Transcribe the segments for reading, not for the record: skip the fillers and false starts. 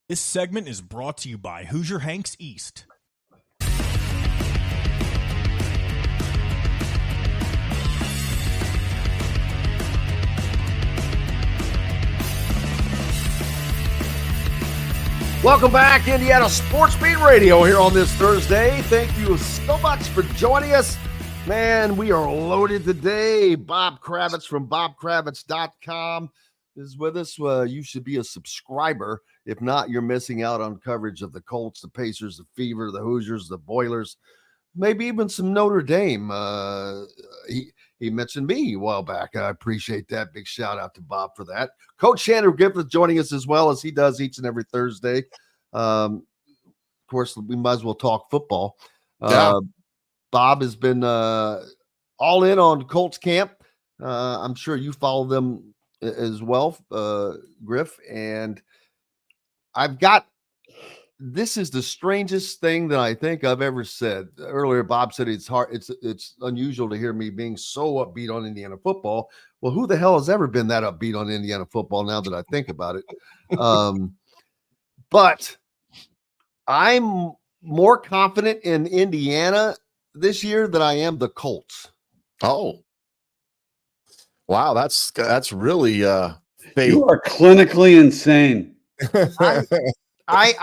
This segment is brought to you by Hoosier Hanks East. Welcome back, Indiana Sports Beat Radio here on this Thursday. Thank you so much for joining us. Man, we are loaded today. Bob Kravitz from bobkravitz.com is with us. You should be a subscriber. If not, you're missing out on coverage of the Colts, the Pacers, the Fever, the Hoosiers, the Boilers, maybe even some Notre Dame. He mentioned me a while back. I appreciate that. Big shout out to Bob for that. Coach Shannon Griffith joining us as well as he does each and every Thursday. Of course, we might as well talk football. Bob has been all in on Colts camp. I'm sure you follow them as well, Griff. And this is the strangest thing that I think I've ever said. Earlier, Bob said it's hard. It's unusual to hear me being so upbeat on Indiana football. Well, who the hell has ever been that upbeat on Indiana football now that I think about it? But I'm more confident in Indiana this year than I am the Colts. Oh, wow. That's really fake. You are clinically insane. I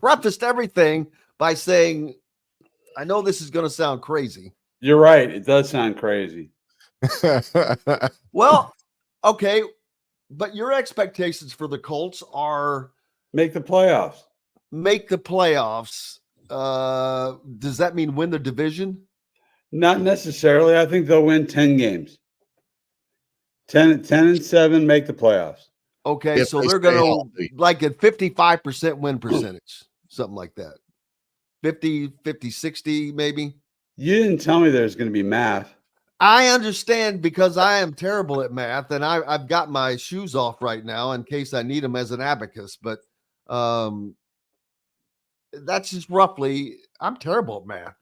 prefaced everything by saying, I know this is going to sound crazy. You're right. It does sound crazy. Well, okay. But your expectations for the Colts are make the playoffs. Does that mean win the division? Not necessarily. I think they'll win 10 games. 10-7, make the playoffs. Okay, if so they're going to like at 55% win percentage, something like that. 50, 60 maybe. You didn't tell me there's going to be math. I understand because I am terrible at math, and I've got my shoes off right now in case I need them as an abacus. But that's just roughly. I'm terrible at math.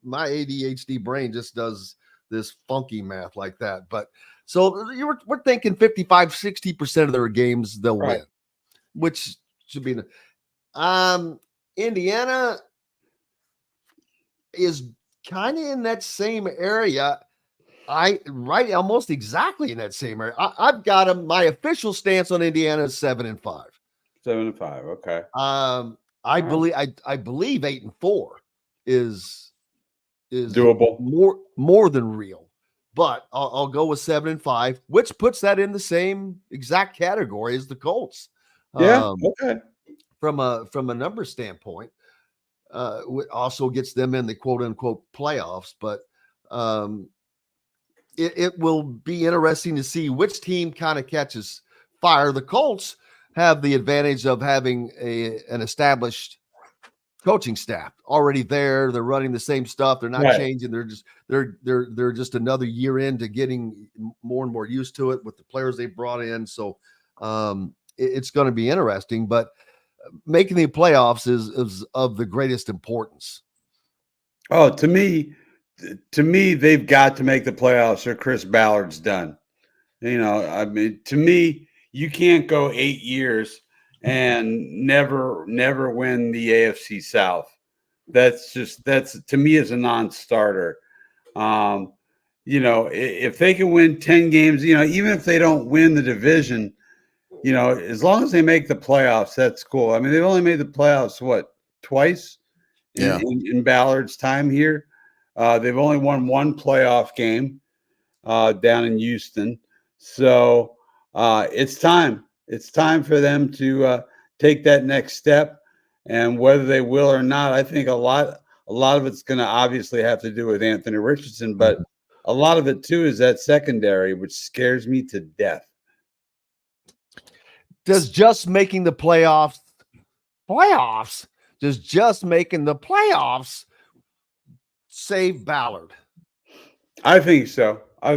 My ADHD brain just does this funky math like that. But so we're thinking 55, 60% of their games they'll win, which should be. Indiana is kind of in that same area. Almost exactly in that same area. I've got them. My official stance on Indiana is 7-5. 7-5. Okay. I believe 8-4 is doable. More than real, but I'll go with 7-5, which puts that in the same exact category as the Colts. Yeah. Okay. From a number standpoint, also gets them in the quote unquote playoffs, but it will be interesting to see which team kind of catches fire. The Colts have the advantage of having an established coaching staff already there. They're running the same stuff. They're not changing. They're just another year into getting more and more used to it with the players they brought in. So it's going to be interesting, but making the playoffs is of the greatest importance. Oh, to me, they've got to make the playoffs or Chris Ballard's done. To me, you can't go 8 years and never win the AFC South. That's to me is a non-starter. If they can win 10 games, even if they don't win the division, as long as they make the playoffs, that's cool. I mean, they've only made the playoffs, twice in Ballard's time here. They've only won one playoff game down in Houston. So it's time. It's time for them to take that next step. And whether they will or not, I think a lot of it's going to obviously have to do with Anthony Richardson, but a lot of it too is that secondary, which scares me to death. Does just making the playoffs, save Ballard? I think so. I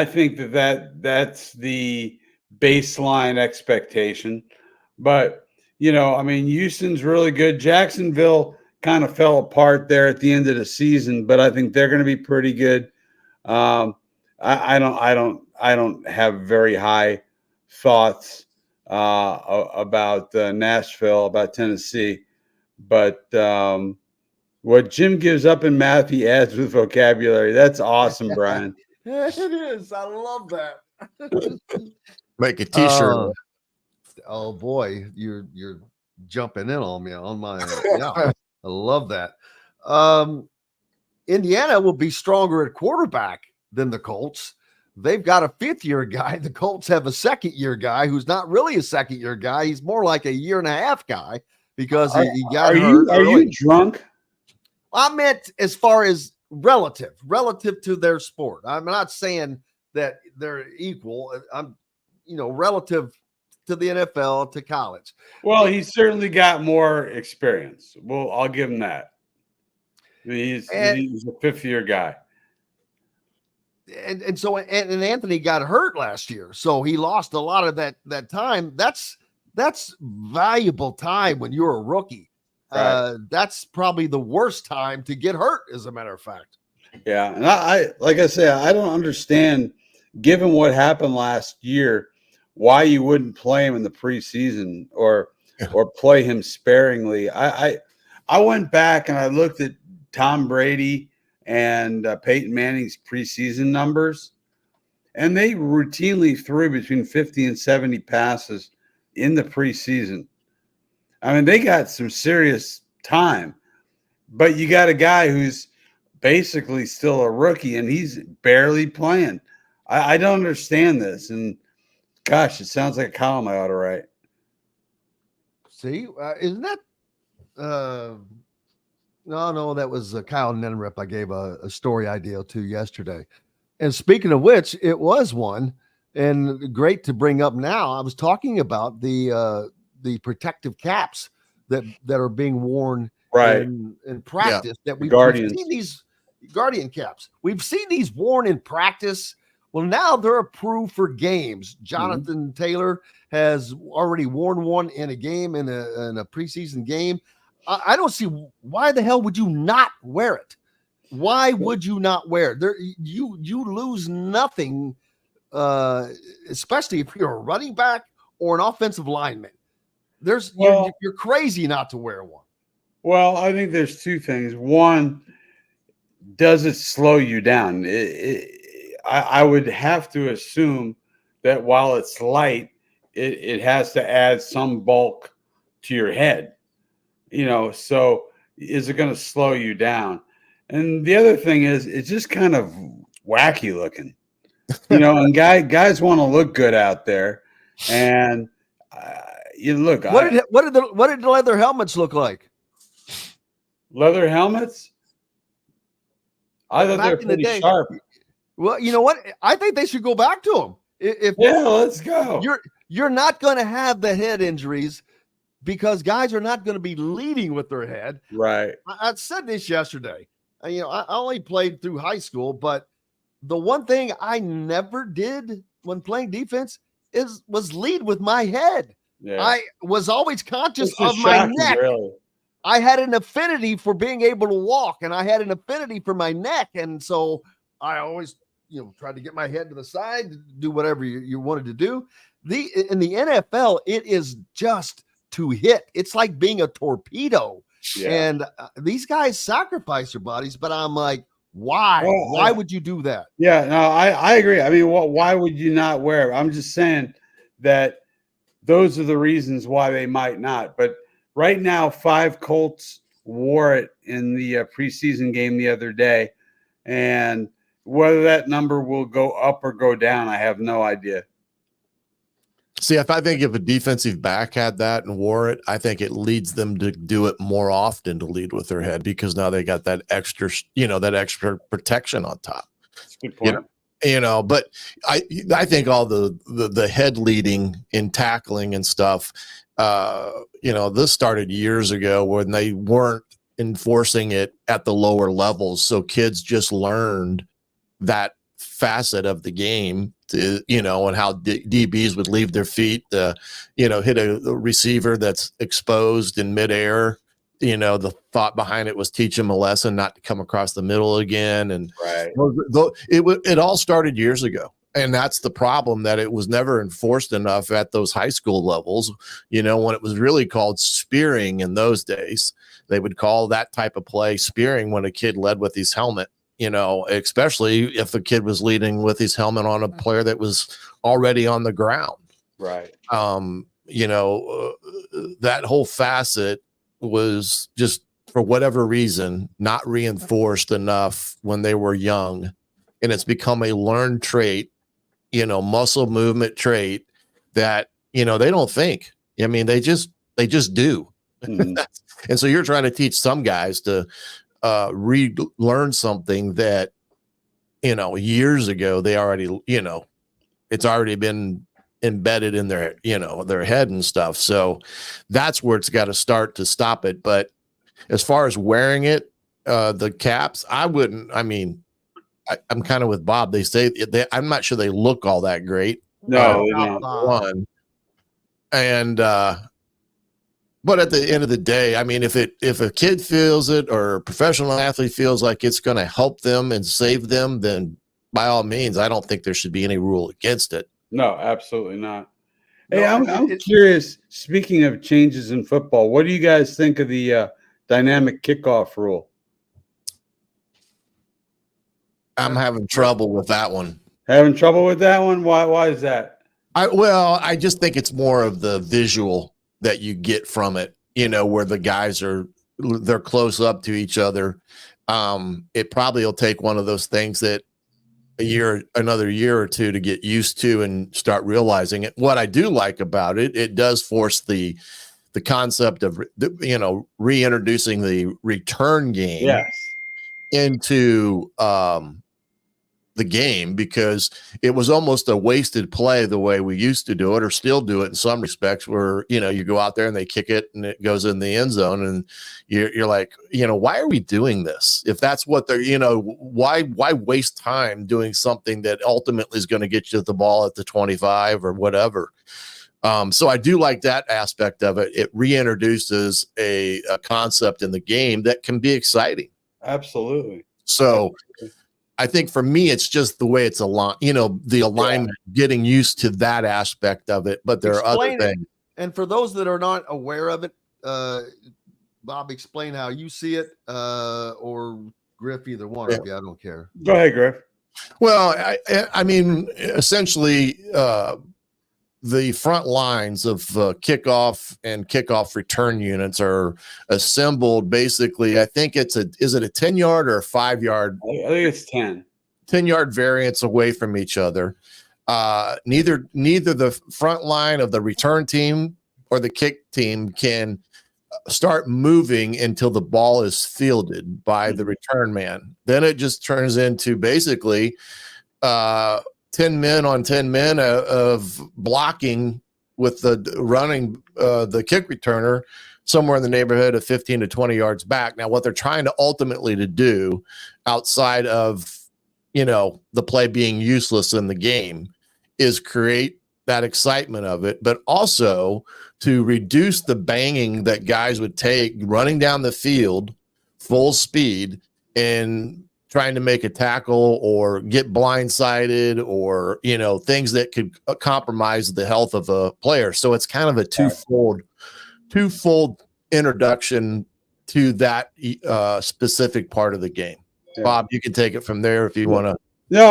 think that's the baseline expectation. But, Houston's really good. Jacksonville kind of fell apart there at the end of the season, but I think they're going to be pretty good. I don't have very high thoughts about Nashville, about Tennessee. But what Jim gives up in math, he adds with vocabulary. That's awesome, Brian. It is. I love that. Make a T-shirt. Oh boy, you're jumping in on me on my. Yeah, I love that. Indiana will be stronger at quarterback than the Colts. They've got a fifth-year guy. The Colts have a second-year guy who's not really a second-year guy. He's more like a year-and-a-half guy because he got hurt. Are you drunk? I meant as far as relative to their sport. I'm not saying that they're equal. I'm, relative to the NFL, to college. Well, he's certainly got more experience. Well, I'll give him that. He's a fifth-year guy. And so Anthony got hurt last year, so he lost a lot of that time. That's valuable time when you're a rookie. Right. That's probably the worst time to get hurt, as a matter of fact. Yeah, and I like I said, I don't understand, given what happened last year, why you wouldn't play him in the preseason or play him sparingly. I went back and I looked at Tom Brady and Peyton Manning's preseason numbers, and they routinely threw between 50 and 70 passes in the preseason. I mean, they got some serious time, but you got a guy who's basically still a rookie and he's barely playing. I don't understand this. And gosh, it sounds like a column I ought to write. See, isn't that No, that was Kyle Nenrip I gave a story idea to yesterday. And speaking of which, it was one, and great to bring up now. I was talking about the protective caps that are being worn in practice. Yeah. That we've seen these Guardian caps. We've seen these worn in practice. Well, now they're approved for games. Jonathan Taylor has already worn one in a game, in a preseason game. I don't see why the hell would you not wear it? Why would you not wear it? You lose nothing, especially if you're a running back or an offensive lineman. You're crazy not to wear one. Well, I think there's two things. One, does it slow you down? I would have to assume that while it's light, it has to add some bulk to your head. So is it going to slow you down? And the other thing is, it's just kind of wacky looking, and guys want to look good out there. And look, what did the leather helmets look like? Leather helmets? I thought they were pretty sharp. Well, you know what? I think they should go back to them. Let's go. You're not going to have the head injuries, because guys are not going to be leading with their head. Right. I said this yesterday. I only played through high school, but the one thing I never did when playing defense was lead with my head. Yeah. I was always conscious of my neck. Really. I had an affinity for being able to walk, and I had an affinity for my neck. And so I always, tried to get my head to the side, do whatever you wanted to do. In the NFL, it is just to hit. It's like being a torpedo. Yeah. And these guys sacrifice their bodies, but I'm like, why? Why would you do that? Yeah, no, I agree. I mean, why would you not wear it? I'm just saying that those are the reasons why they might not. But right now, 5 Colts wore it in the preseason game the other day. And whether that number will go up or go down, I have no idea. See, if a defensive back had that and wore it, I think it leads them to do it more often, to lead with their head, because now they got that extra, that extra protection on top. That's a good point. But I think all the head leading in tackling and stuff, this started years ago when they weren't enforcing it at the lower levels. So kids just learned that facet of the game, and how DBs would leave their feet, hit a receiver that's exposed in midair. The thought behind it was teach them a lesson not to come across the middle again. And right. it all started years ago. And that's the problem, that it was never enforced enough at those high school levels. When it was really called spearing in those days, they would call that type of play spearing when a kid led with his helmet, especially if the kid was leading with his helmet on a player that was already on the ground. Right. That whole facet was just, for whatever reason, not reinforced enough when they were young. And it's become a learned trait, muscle movement trait that, they don't think. I mean, they just do. Mm-hmm. And so you're trying to teach some guys to relearn something that, years ago, they already, it's already been embedded in their, their head and stuff. So that's where it's got to start to stop it. But as far as wearing it, the caps, I'm kind of with Bob. They say I'm not sure they look all that great. No, one. And but at the end of the day, I mean, if a kid feels it, or a professional athlete feels like it's going to help them and save them, then by all means, I don't think there should be any rule against it. No, absolutely not. Hey, I'm curious. Speaking of changes in football, what do you guys think of the dynamic kickoff rule? I'm having trouble with that one. Having trouble with that one? Why is that? I just think it's more of the visual that you get from it, where the guys they're close up to each other. It probably will take one of those things that another year or two to get used to and start realizing it. What I do like about it, it does force the concept of, reintroducing the return game into the game, because it was almost a wasted play the way we used to do it, or still do it in some respects, where you go out there and they kick it and it goes in the end zone, and you're like, why are we doing this? If that's what they're, why waste time doing something that ultimately is going to get you the ball at the 25 or whatever. So I do like that aspect of it. It reintroduces a concept in the game that can be exciting. Absolutely. So I think for me, it's just the way it's aligned, the alignment, getting used to that aspect of it. But there are other things. And for those that are not aware of it, Bob, explain how you see it, or Griff, either one of you. I don't care. Go ahead, Griff. Well, I mean, essentially, the front lines of kickoff and kickoff return units are assembled basically. I think is it a 10-yard or a 5-yard? I think it's 10-yard variance away from each other. Neither the front line of the return team or the kick team can start moving until the ball is fielded by the return man. Then it just turns into basically 10 men on 10 men of blocking with the running the kick returner somewhere in the neighborhood of 15 to 20 yards back. Now, what they're trying to ultimately to do, outside of the play being useless in the game, is create that excitement of it, but also to reduce the banging that guys would take running down the field full speed and trying to make a tackle or get blindsided, or things that could compromise the health of a player. So it's kind of a twofold introduction to that specific part of the game. Yeah. Bob, you can take it from there if you want to. No,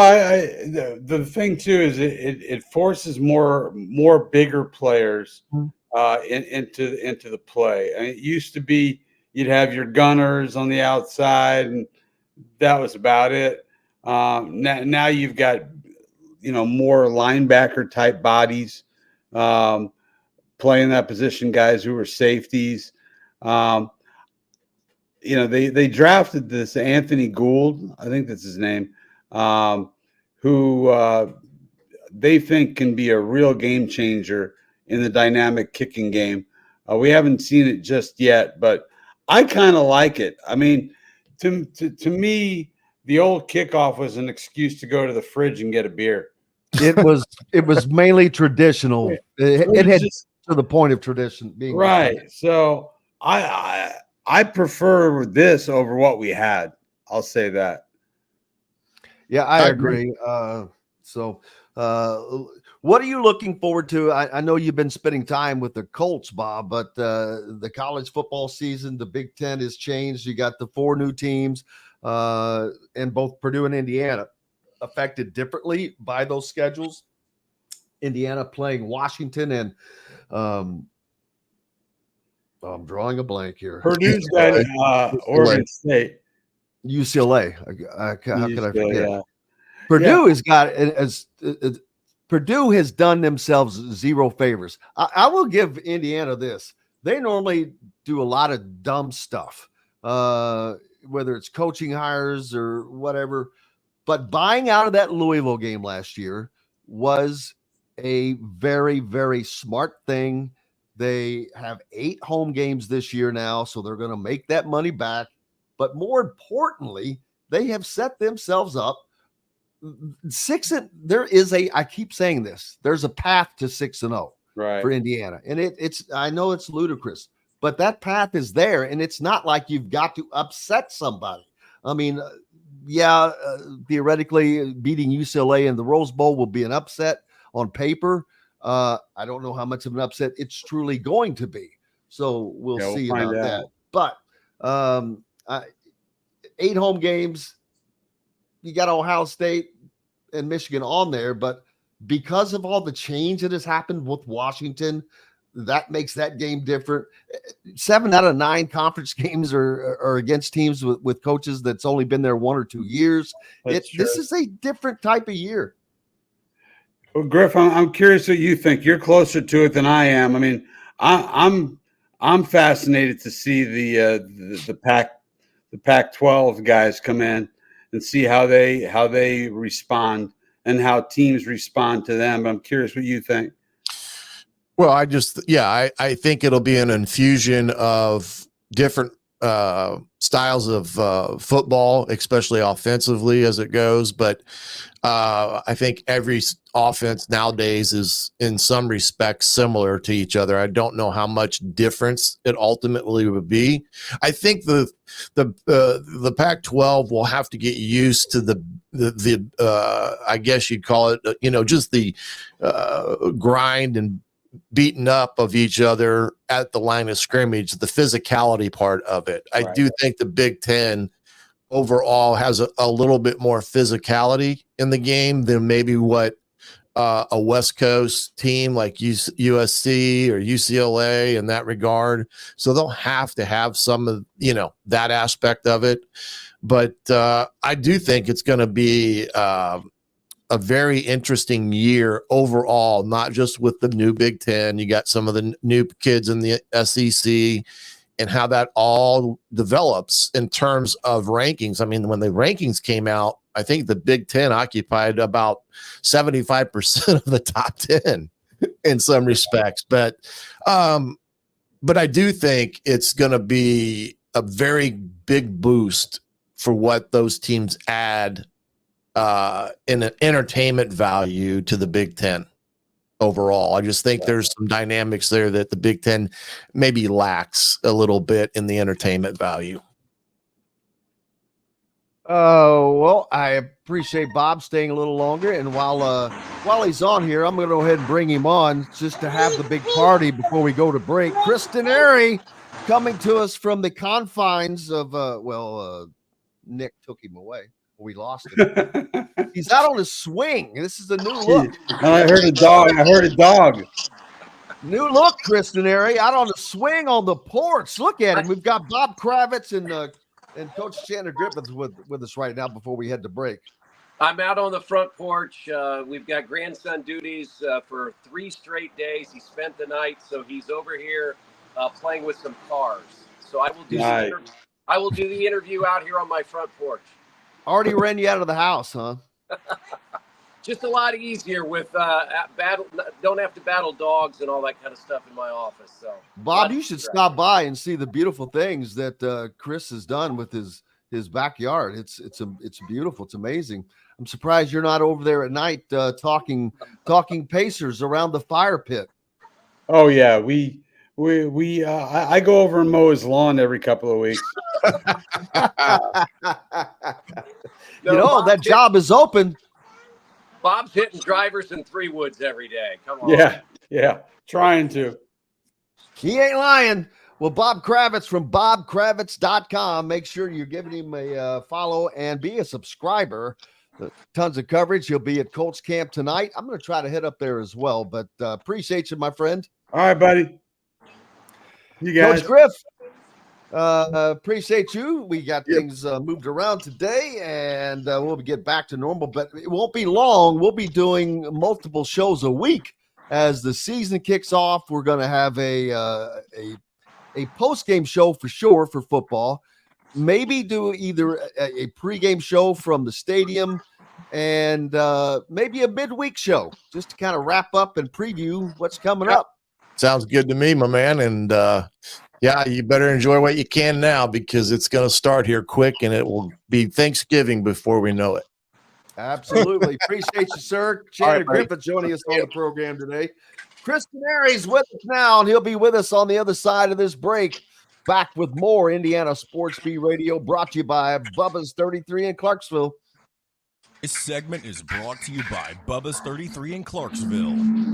the thing too is it forces more bigger players into the play. I mean, it used to be you'd have your gunners on the outside, and that was about it. Now you've got more linebacker type bodies playing that position, guys who are safeties. They drafted this Anthony Gould, I think that's his name, who they think can be a real game changer in the dynamic kicking game. We haven't seen it just yet, but I kind of like it. I mean, to me, the old kickoff was an excuse to go to the fridge and get a beer. It was mainly traditional. It had to the point of tradition being right. So I prefer this over what we had. I'll say that. Yeah, I agree. So What are you looking forward to? I know you've been spending time with the Colts, Bob, but the college football season, the Big Ten has changed. You got the 4 new teams, and both Purdue and Indiana affected differently by those schedules. Indiana playing Washington and I'm drawing a blank here. Purdue's got Oregon State. UCLA. How could I forget? Yeah. Purdue has got Purdue has done themselves zero favors. I will give Indiana this. They normally do a lot of dumb stuff, whether it's coaching hires or whatever. But buying out of that Louisville game last year was a very, very smart thing. They have 8 home games this year now, so they're going to make that money back. But more importantly, they have set themselves up I keep saying this, there's a path to 6-0 for Indiana. And I know it's ludicrous, but that path is there. And it's not like you've got to upset somebody. I mean, theoretically beating UCLA in the Rose Bowl will be an upset on paper. I don't know how much of an upset it's truly going to be. So we'll see about that. But 8 home games, you got Ohio State and Michigan on there, but because of all the change that has happened with Washington, that makes that game different. 7 out of 9 conference games are against teams with coaches that's only been there 1 or 2 years. This is a different type of year. Well, Griff, I'm curious what you think. You're closer to it than I am. I mean, I'm fascinated to see the Pac-12 guys come in and see how they respond and how teams respond to them. I'm curious what you think. Well, I think it'll be an infusion of different styles of football, especially offensively as it goes. But I think every offense nowadays is in some respects similar to each other. I don't know how much difference it ultimately would be. I think the Pac-12 will have to get used to the I guess you'd call it, just the grind and beaten up of each other at the line of scrimmage, the physicality part of it. I do think the Big Ten overall has a little bit more physicality in the game than maybe what a West Coast team like USC or UCLA in that regard. So they'll have to have some of, that aspect of it. But I do think it's going to be a very interesting year overall, not just with the new Big Ten. You got some of the new kids in the SEC and how that all develops in terms of rankings. I mean, when the rankings came out, I think the Big Ten occupied about 75% of the top 10 in some respects. But I do think it's going to be a very big boost for what those teams add in an entertainment value to the Big Ten overall. I just think there's some dynamics there that the Big Ten maybe lacks a little bit in the entertainment value. Well, I appreciate Bob staying a little longer. And while he's on here, I'm going to go ahead and bring him on just to have the big party before we go to break. Kristen Airy coming to us from the confines of, Nick took him away. We lost him. He's out on his swing. This is a new look. I heard a dog. New look, Kristen Airy, out on the swing on the porch. Look at him. We've got Bob Kravitz and Coach Shannon Griffith with us right now before we head to break. I'm out on the front porch. We've got grandson duties for 3 straight days. He spent the night, so he's over here playing with some cars. So I will do the interview out here on my front porch. Already ran you out of the house, huh? Just a lot easier with don't have to battle dogs and all that kind of stuff in my office. So, Bob, you should stop by and see the beautiful things that Chris has done with his backyard. It's beautiful. It's amazing. I'm surprised you're not over there at night talking Pacers around the fire pit. Oh yeah, I go over and mow his lawn every couple of weeks. That job is open. Bob's hitting drivers in Three Woods every day. Come on. Yeah. Trying to. He ain't lying. Well, Bob Kravitz from bobkravitz.com. Make sure you're giving him a follow and be a subscriber. Tons of coverage. He'll be at Colts camp tonight. I'm going to try to head up there as well, but appreciate you, my friend. All right, buddy. You guys. Coach Griff, appreciate you. We got things moved around today, and we'll get back to normal, but it won't be long. We'll be doing multiple shows a week as the season kicks off. We're going to have a post-game show for sure for football. Maybe do either a pregame show from the stadium and maybe a midweek show just to kind of wrap up and preview what's coming up. Sounds good to me, my man. And you better enjoy what you can now because it's going to start here quick and it will be Thanksgiving before we know it. Absolutely. Appreciate you, sir. Shannon Griffith joining us on the program today. Chris Canary's with us now, and he'll be with us on the other side of this break. Back with more Indiana Sports Beat Radio, brought to you by Bubba's 33 in Clarksville. This segment is brought to you by Bubba's 33 in Clarksville.